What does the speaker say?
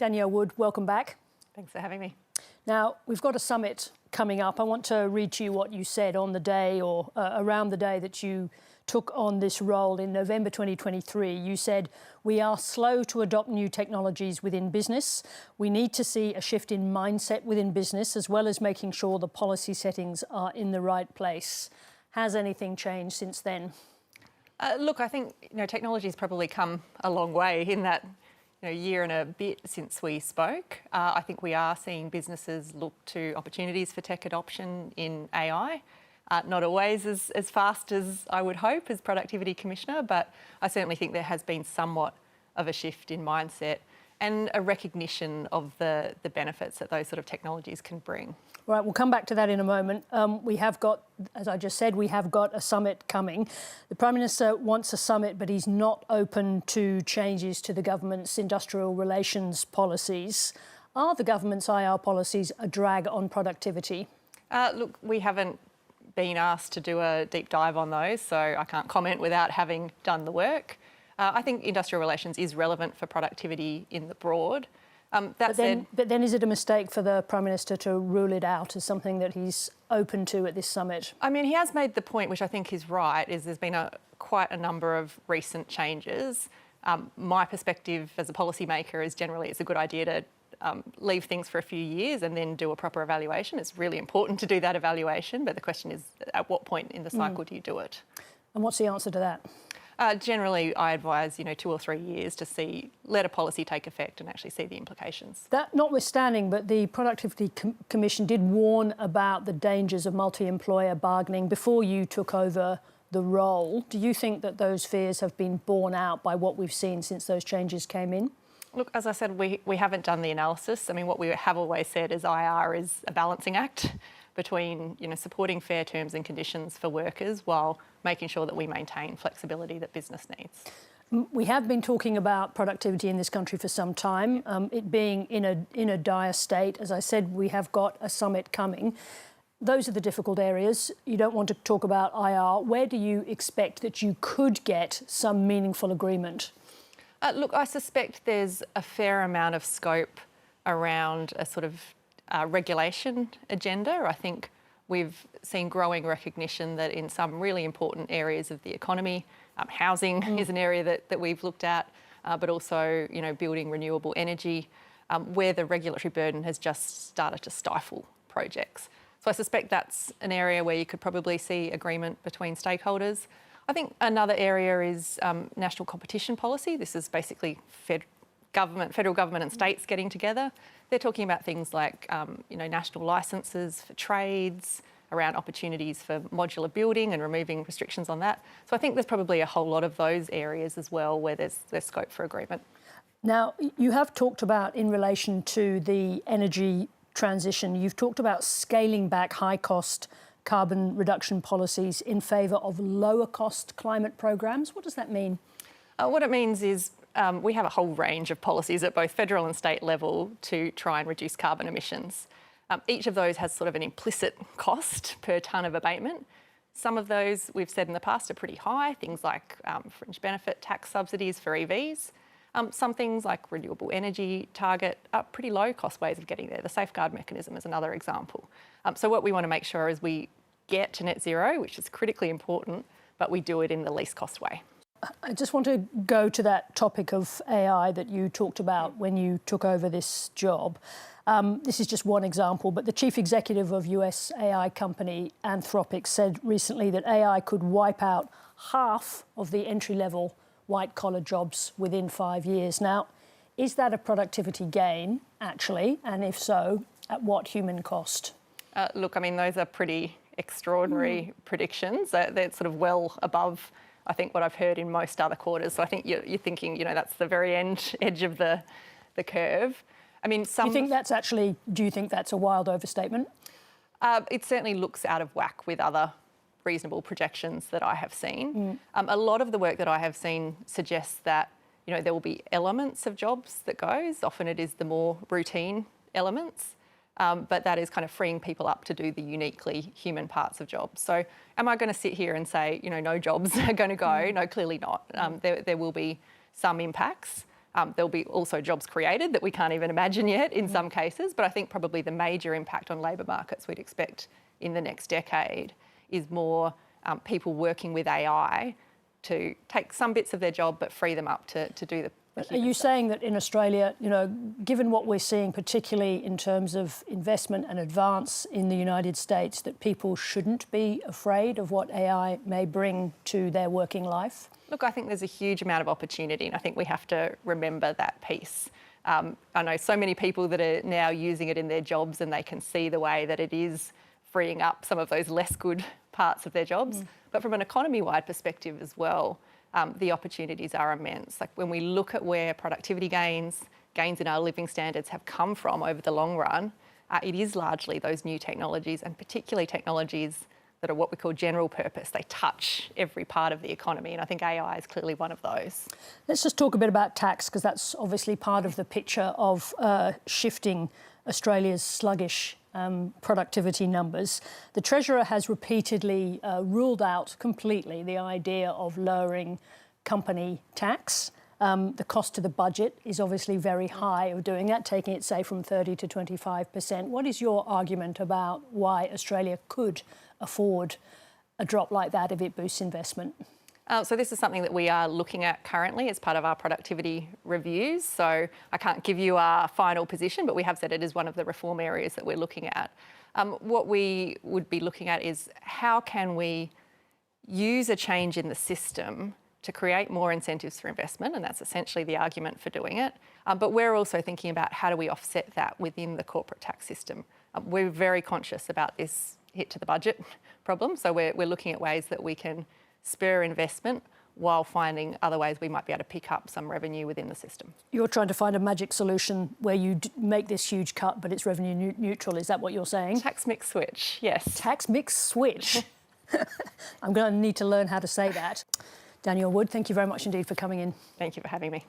Danielle Wood, welcome back. Thanks for having me. Now, we've got a summit coming up. I want to read to you what you said on the day or around the day that you took on this role in November 2023. You said, "We are slow to adopt new technologies within business. We need to see a shift in mindset within business, as well as making sure the policy settings are in the right place." Has anything changed since then? Look, I think technology's probably come a long way in that year and a bit since we spoke. I think we are seeing businesses look to opportunities for tech adoption in AI. Not always as fast as I would hope as Productivity Commissioner, but I certainly think there has been somewhat of a shift in mindset and a recognition of the benefits that those sort of technologies can bring. Right, we'll come back to that in a moment. We have got, as I just said, we have got a summit coming. The Prime Minister wants a summit, but he's not open to changes to the government's industrial relations policies. Are the government's IR policies a drag on productivity? Look, we haven't been asked to do a deep dive on those, so I can't comment without having done the work. I think industrial relations is relevant for productivity in the broad. But then is it a mistake for the Prime Minister to rule it out as something that he's open to at this summit? I mean, he has made the point, which I think is right, is there's been quite a number of recent changes. My perspective as a policymaker is generally it's a good idea to leave things for a few years and then do a proper evaluation. It's really important to do that evaluation, but the question is, at what point in the cycle do you do it? And what's the answer to that? Generally, I advise 2 or 3 years to let a policy take effect and actually see the implications. That notwithstanding, but the Productivity Commission did warn about the dangers of multi-employer bargaining before you took over the role. Do you think that those fears have been borne out by what we've seen since those changes came in? Look, as I said, we haven't done the analysis. I mean, what we have always said is IR is a balancing act between supporting fair terms and conditions for workers while making sure that we maintain flexibility that business needs. We have been talking about productivity in this country for some time, it being in a dire state. As I said, we have got a summit coming. Those are the difficult areas. You don't want to talk about IR. Where do you expect that you could get some meaningful agreement? Look, I suspect there's a fair amount of scope around a sort of regulation agenda. I think we've seen growing recognition that in some really important areas of the economy, housing is an area that we've looked at, but also building renewable energy, where the regulatory burden has just started to stifle projects. So I suspect that's an area where you could probably see agreement between stakeholders. I think another area is national competition policy. This is basically federal government and states getting together. They're talking about things like national licences for trades, around opportunities for modular building and removing restrictions on that. So I think there's probably a whole lot of those areas as well where there's scope for agreement. Now, you have talked about, in relation to the energy transition, you've talked about scaling back high-cost carbon reduction policies in favour of lower-cost climate programs. What does that mean? What it means is we have a whole range of policies at both federal and state level to try and reduce carbon emissions. Each of those has sort of an implicit cost per tonne of abatement. Some of those, we've said in the past, are pretty high, things like fringe benefit tax subsidies for EVs. Some things like renewable energy target are pretty low cost ways of getting there. The safeguard mechanism is another example. So what we want to make sure is we get to net zero, which is critically important, but we do it in the least cost way. I just want to go to that topic of AI that you talked about when you took over this job. This is just one example, but the chief executive of US AI company Anthropic said recently that AI could wipe out half of the entry-level white-collar jobs within 5 years. Now, is that a productivity gain, actually? And if so, at what human cost? Look, I mean, those are pretty extraordinary predictions. They're sort of well above, I think, what I've heard in most other quarters. So I think you're thinking, that's the very edge of the curve. I mean, do you think that's a wild overstatement? It certainly looks out of whack with other reasonable projections that I have seen. A lot of the work that I have seen suggests that, there will be elements of jobs that goes. Often it is the more routine elements. But that is kind of freeing people up to do the uniquely human parts of jobs. So am I going to sit here and say, no jobs are going to go? No, clearly not. There will be some impacts. There'll be also jobs created that we can't even imagine yet in some cases, but I think probably the major impact on labour markets we'd expect in the next decade is more people working with AI to take some bits of their job but free them up to do the Are you saying that in Australia, given what we're seeing, particularly in terms of investment and advance in the United States, that people shouldn't be afraid of what AI may bring to their working life? Look, I think there's a huge amount of opportunity, and I think we have to remember that piece. I know so many people that are now using it in their jobs, and they can see the way that it is freeing up some of those less good parts of their jobs. But from an economy-wide perspective as well, the opportunities are immense. Like when we look at where productivity gains in our living standards have come from over the long run, it is largely those new technologies, and particularly technologies that are what we call general purpose. They touch every part of the economy, and I think AI is clearly one of those. Let's just talk a bit about tax, because that's obviously part of the picture of shifting Australia's sluggish productivity numbers. The Treasurer has repeatedly ruled out completely the idea of lowering company tax. The cost to the budget is obviously very high of doing that, taking it, say, from 30 to 25%. What is your argument about why Australia could afford a drop like that if it boosts investment? So this is something that we are looking at currently as part of our productivity reviews. So I can't give you our final position, but we have said it is one of the reform areas that we're looking at. What we would be looking at is how can we use a change in the system to create more incentives for investment, and that's essentially the argument for doing it. But we're also thinking about how do we offset that within the corporate tax system. We're very conscious about this hit to the budget problem, so we're looking at ways that we can spur investment while finding other ways we might be able to pick up some revenue within the system. You're trying to find a magic solution where you make this huge cut, but it's revenue neutral. Is that what you're saying? Tax mix switch, yes. Tax mix switch. I'm going to need to learn how to say that. Danielle Wood, thank you very much indeed for coming in. Thank you for having me.